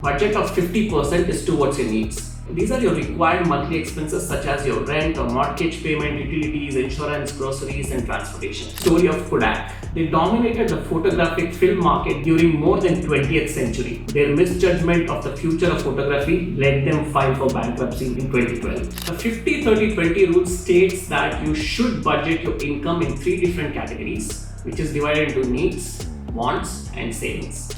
Budget of 50% is towards your needs. These are your required monthly expenses such as your rent or mortgage payment, utilities, insurance, groceries, and transportation. Story of Kodak. They dominated the photographic film market during more than 20th century. Their misjudgment of the future of photography led them file for bankruptcy in 2012. The 50-30-20 rule states that you should budget your income in 3 different categories, which is divided into needs, wants, and savings.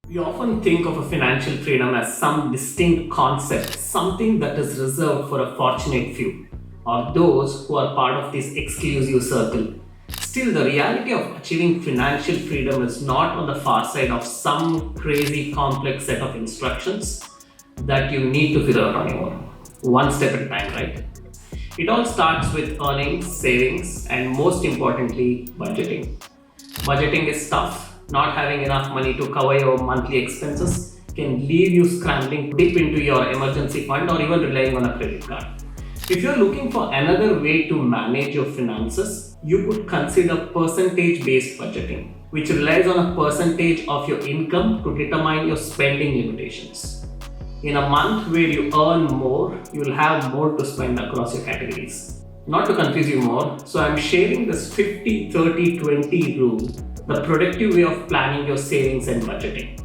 We often think of a financial freedom as some distinct concept, something that is reserved for a fortunate few, or those who are part of this exclusive circle. Still, the reality of achieving financial freedom is not on the far side of some crazy complex set of instructions that you need to figure out on your own. One step at a time, right? It all starts with earnings, savings, and most importantly, budgeting. Budgeting is tough. Not having enough money to cover your monthly expenses can leave you scrambling to dip into your emergency fund or even relying on a credit card. If you're looking for another way to manage your finances, you could consider percentage-based budgeting, which relies on a percentage of your income to determine your spending limitations. In a month where you earn more, you'll have more to spend across your categories. Not to confuse you more, so I'm sharing this 50-30-20 rule, the productive way of planning your savings and budgeting.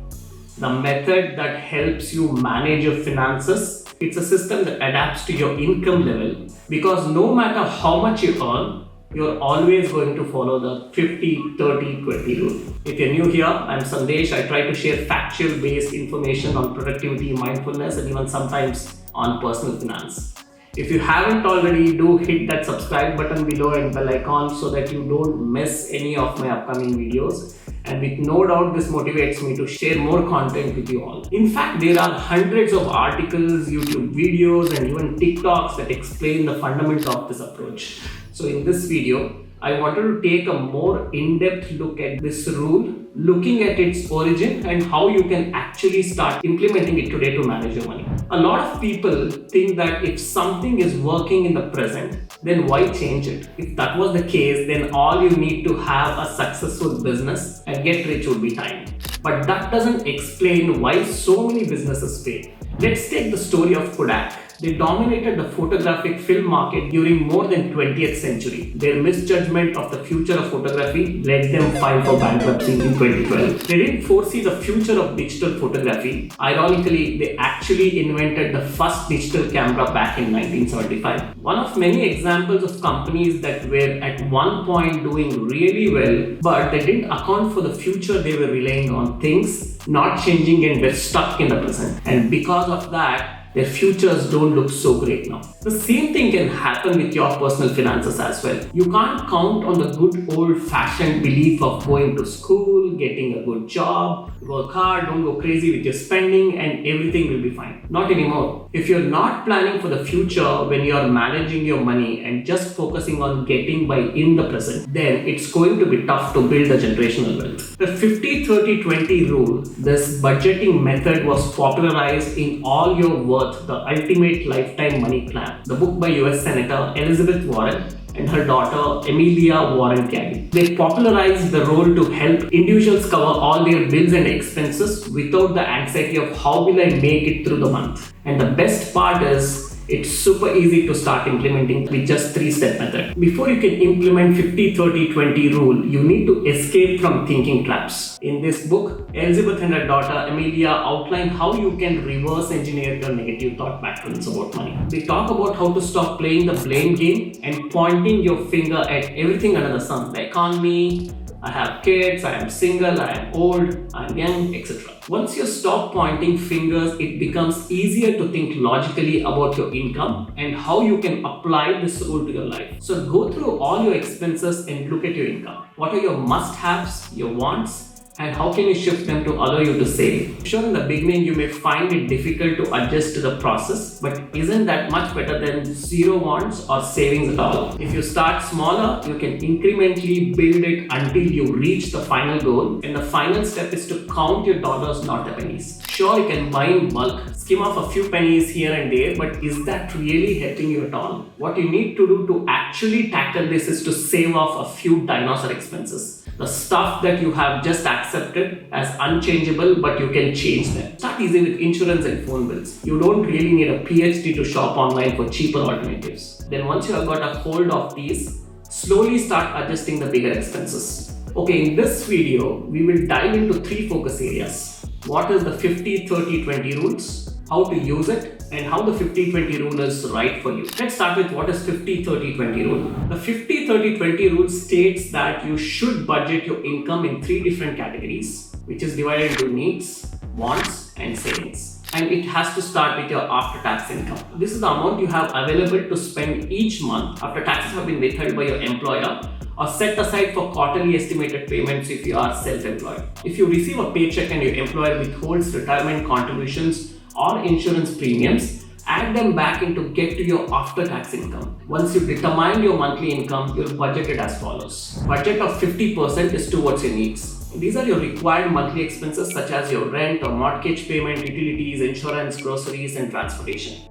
The method that helps you manage your finances. It's a system that adapts to your income level, because no matter how much you earn, you're always going to follow the 50-30-20 rule. If you're new here, I'm Sandesh. I try to share factual based information on productivity, mindfulness, and even sometimes on personal finance. If you haven't already, do hit that subscribe button below and bell icon so that you don't miss any of my upcoming videos. And with no doubt, this motivates me to share more content with you all. In fact, there are hundreds of articles, YouTube videos, and even TikToks that explain the fundamentals of this approach. So in this video, I wanted to take a more in-depth look at this rule, looking at its origin and how you can actually start implementing it today to manage your money. A lot of people think that if something is working in the present, then why change it? If that was the case, then all you need to have a successful business and get rich would be time. But that doesn't explain why so many businesses fail. Let's take the story of Kodak. They dominated the photographic film market during more than 20th century. Their misjudgment of the future of photography led them file for bankruptcy in 2012. They didn't foresee the future of digital photography. Ironically, they actually invented the first digital camera back in 1975. One of many examples of companies that were at one point doing really well, but they didn't account for the future. They were relying on things not changing and were stuck in the present. And because of that, their futures don't look so great now. The same thing can happen with your personal finances as well. You can't count on the good old-fashioned belief of going to school, getting a good job, work hard, don't go crazy with your spending, and everything will be fine. Not anymore. If you're not planning for the future when you're managing your money and just focusing on getting by in the present, then it's going to be tough to build a generational wealth. The 50-30-20 rule, this budgeting method, was popularized in All Your Worth, the Ultimate Lifetime Money Plan, the book by US Senator Elizabeth Warren and her daughter Amelia Warren Caddy. They popularized the role to help individuals cover all their bills and expenses without the anxiety of how will I make it through the month. And the best part is, it's super easy to start implementing with just 3-step method. Before you can implement 50-30-20 rule, you need to escape from thinking traps. In this book, Elizabeth and her daughter Amelia outline how you can reverse engineer your negative thought patterns about money. They talk about how to stop playing the blame game and pointing your finger at everything under the sun. The economy, I have kids, I am single, I am old, I am young, etc. Once you stop pointing fingers, it becomes easier to think logically about your income and how you can apply this rule to your life. So go through all your expenses and look at your income. What are your must-haves, your wants, and how can you shift them to allow you to save? Sure, in the beginning you may find it difficult to adjust to the process, but isn't that much better than zero wants or savings at all? If you start smaller, you can incrementally build it until you reach the final goal, and the final step is to count your dollars, not the pennies. Sure, you can buy in bulk, skim off a few pennies here and there, but is that really helping you at all? What you need to do to actually tackle this is to save off a few dinosaur expenses. The stuff that you have just accepted as unchangeable, but you can change them. Start easy with insurance and phone bills. You don't really need a PhD to shop online for cheaper alternatives. Then once you have got a hold of these, slowly start adjusting the bigger expenses. Okay, in this video, we will dive into 3 focus areas. What is the 50-30-20 rules, how to use it, and how the 50-20 rule is right for you. Let's start with what is 50-30-20 rule. The 50-30-20 rule states that you should budget your income in 3 different categories, which is divided into needs, wants, and savings. And it has to start with your after-tax income. This is the amount you have available to spend each month after taxes have been withheld by your employer or set aside for quarterly estimated payments if you are self-employed. If you receive a paycheck and your employer withholds retirement contributions or insurance premiums, add them back in to get to your after-tax income. Once you determine your monthly income, you'll budget it as follows. Budget of 50% is towards your needs. These are your required monthly expenses such as your rent or mortgage payment, utilities, insurance, groceries, and transportation.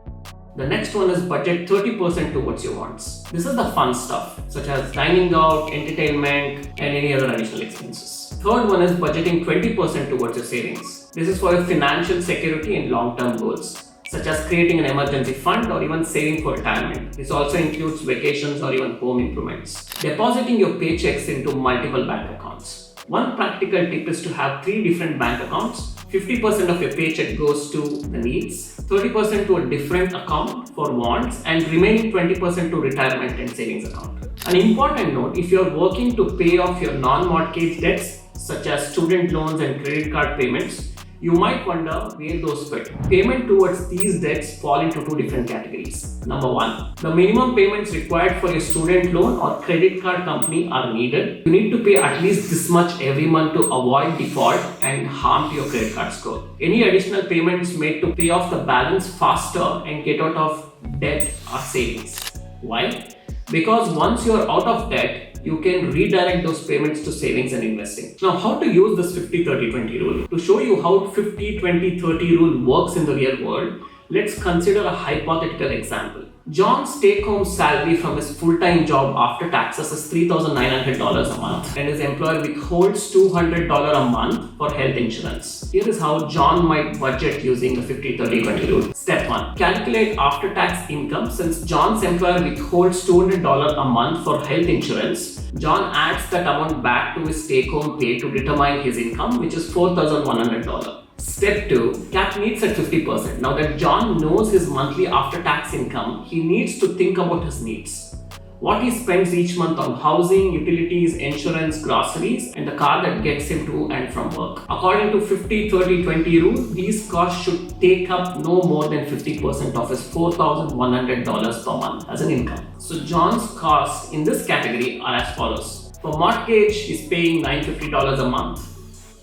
The next one is budget 30% towards your wants. This is the fun stuff such as dining out, entertainment, and any other additional expenses. Third one is budgeting 20% towards your savings. This is for your financial security and long-term goals, such as creating an emergency fund or even saving for retirement. This also includes vacations or even home improvements. Depositing your paychecks into multiple bank accounts. One practical tip is to have 3 different bank accounts. 50% of your paycheck goes to the needs, 30% to a different account for wants, and remaining 20% to retirement and savings account. An important note, if you are working to pay off your non-mortgage debts, such as student loans and credit card payments, you might wonder where those fit. Payment towards these debts fall into 2 different categories. Number 1, the minimum payments required for your student loan or credit card company are needed. You need to pay at least this much every month to avoid default and harm to your credit card score. Any additional payments made to pay off the balance faster and get out of debt are savings. Why? Because once you are out of debt, you can redirect those payments to savings and investing. Now, how to use this 50-30-20 rule? To show you how 50-20-30 rule works in the real world, let's consider a hypothetical example. John's take-home salary from his full-time job after taxes is $3,900 a month, and his employer withholds $200 a month for health insurance. Here is how John might budget using the 50-30-20 rule. Step 1. Calculate after-tax income. Since John's employer withholds $200 a month for health insurance, John adds that amount back to his take-home pay to determine his income, which is $4,100. Step 2. Cap needs at 50%. Now that John knows his monthly after-tax income, he needs to think about his needs. What he spends each month on housing, utilities, insurance, groceries, and the car that gets him to and from work. According to 50-30-20 rule, these costs should take up no more than 50% of his $4,100 per month as an income. So John's costs in this category are as follows. For mortgage, he's paying $950 a month,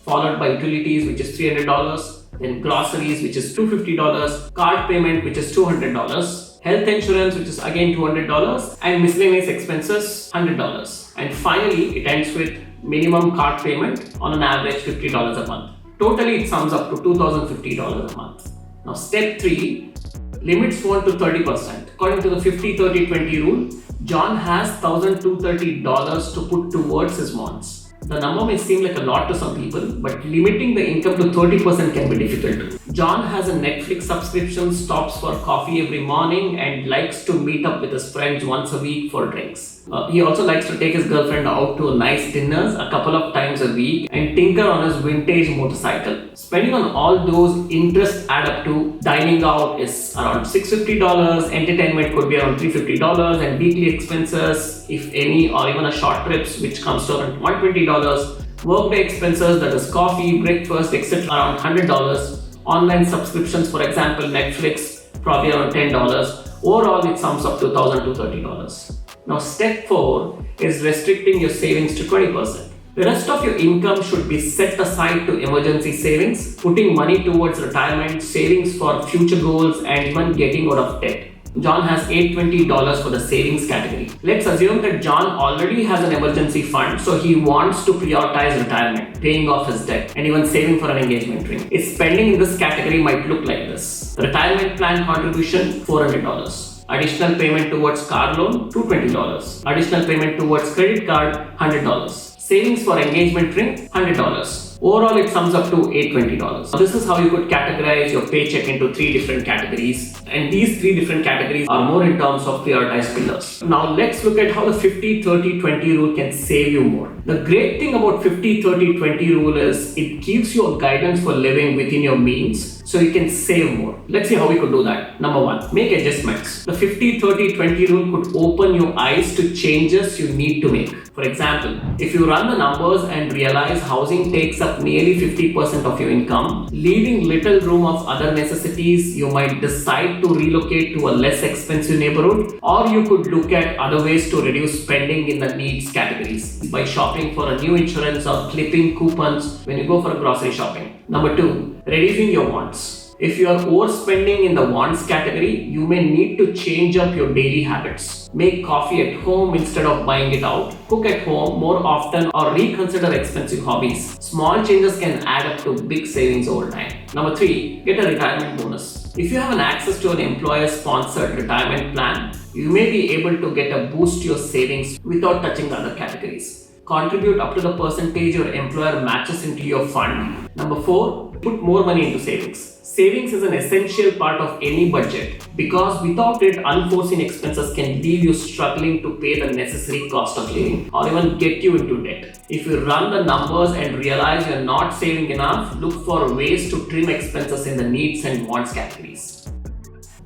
followed by utilities, which is $300, then groceries, which is $250, card payment, which is $200, health insurance, which is again $200, and miscellaneous expenses, $100. And finally, it ends with minimum card payment on an average $50 a month. Totally, it sums up to $2,050 a month. Now, step 3, limits fall to 30%. According to the 50-30-20 rule, John has $1,230 to put towards his wants. The number may seem like a lot to some people, but limiting the income to 30% can be difficult. John has a Netflix subscription, stops for coffee every morning, and likes to meet up with his friends once a week for drinks. He also likes to take his girlfriend out to nice dinners a couple of times a week and tinker on his vintage motorcycle. Spending on all those interests add up to dining out is around $650, entertainment could be around $350, and weekly expenses, if any, or even a short trips, which comes to around $120, workday expenses, that is coffee, breakfast, etc., around $100, online subscriptions, for example, Netflix, probably around $10. Overall, it sums up to $1,230. Now, step 4 is restricting your savings to 20%. The rest of your income should be set aside to emergency savings, putting money towards retirement, savings for future goals, and even getting out of debt. John has $820 for the savings category. Let's assume that John already has an emergency fund, so he wants to prioritize retirement, paying off his debt, and even saving for an engagement ring. His spending in this category might look like this. Retirement plan contribution, $400. Additional payment towards car loan, $220. Additional payment towards credit card, $100. Savings for engagement ring, $100. Overall, it sums up to $820. This is how you could categorize your paycheck into 3 different categories. And these 3 different categories are more in terms of prioritized pillars. Now, let's look at how the 50-30-20 rule can save you more. The great thing about 50-30-20 rule is it gives you a guidance for living within your means so you can save more. Let's see how we could do that. Number 1, make adjustments. The 50-30-20 rule could open your eyes to changes you need to make. For example, if you run the numbers and realize housing takes up nearly 50% of your income, leaving little room of other necessities, you might decide to relocate to a less expensive neighborhood, or you could look at other ways to reduce spending in the needs categories by shopping for a new insurance or clipping coupons when you go for grocery shopping. Number 2, reducing your wants. If you are overspending in the wants category, you may need to change up your daily habits. Make coffee at home instead of buying it out, cook at home more often, or reconsider expensive hobbies. Small changes can add up to big savings over time. Number 3, get a retirement bonus. If you have an access to an employer-sponsored retirement plan, you may be able to get a boost to your savings without touching the other categories. Contribute up to the percentage your employer matches into your fund. Number 4, put more money into savings. Savings is an essential part of any budget because without it, unforeseen expenses can leave you struggling to pay the necessary cost of living or even get you into debt. If you run the numbers and realize you're not saving enough, look for ways to trim expenses in the needs and wants categories.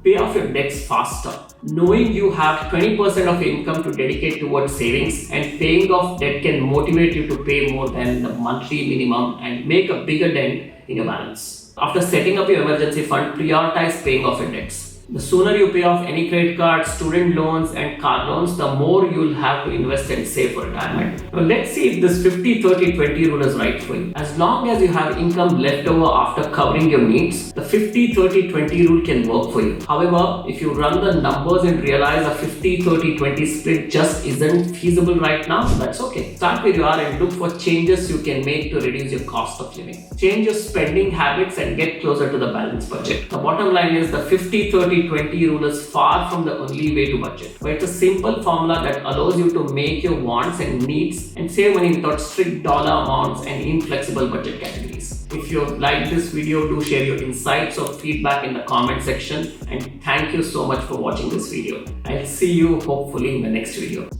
Pay off your debts faster. Knowing you have 20% of your income to dedicate towards savings and paying off debt can motivate you to pay more than the monthly minimum and make a bigger dent in your balance. After setting up your emergency fund, prioritize paying off your debts. The sooner you pay off any credit cards, student loans, and car loans, the more you'll have to invest and save for retirement. Now, let's see if this 50-30-20 rule is right for you. As long as you have income left over after covering your needs, the 50-30-20 rule can work for you. However, if you run the numbers and realize a 50-30-20 split just isn't feasible right now, that's okay. Start where you are and look for changes you can make to reduce your cost of living. Change your spending habits and get closer to the balanced budget. The bottom line is the 50-30-20 rule is far from the only way to budget, but it's a simple formula that allows you to make your wants and needs and save money without strict dollar amounts and inflexible budget categories. If you like this video, do share your insights or feedback in the comment section, and thank you so much for watching this video. I'll see you hopefully in the next video.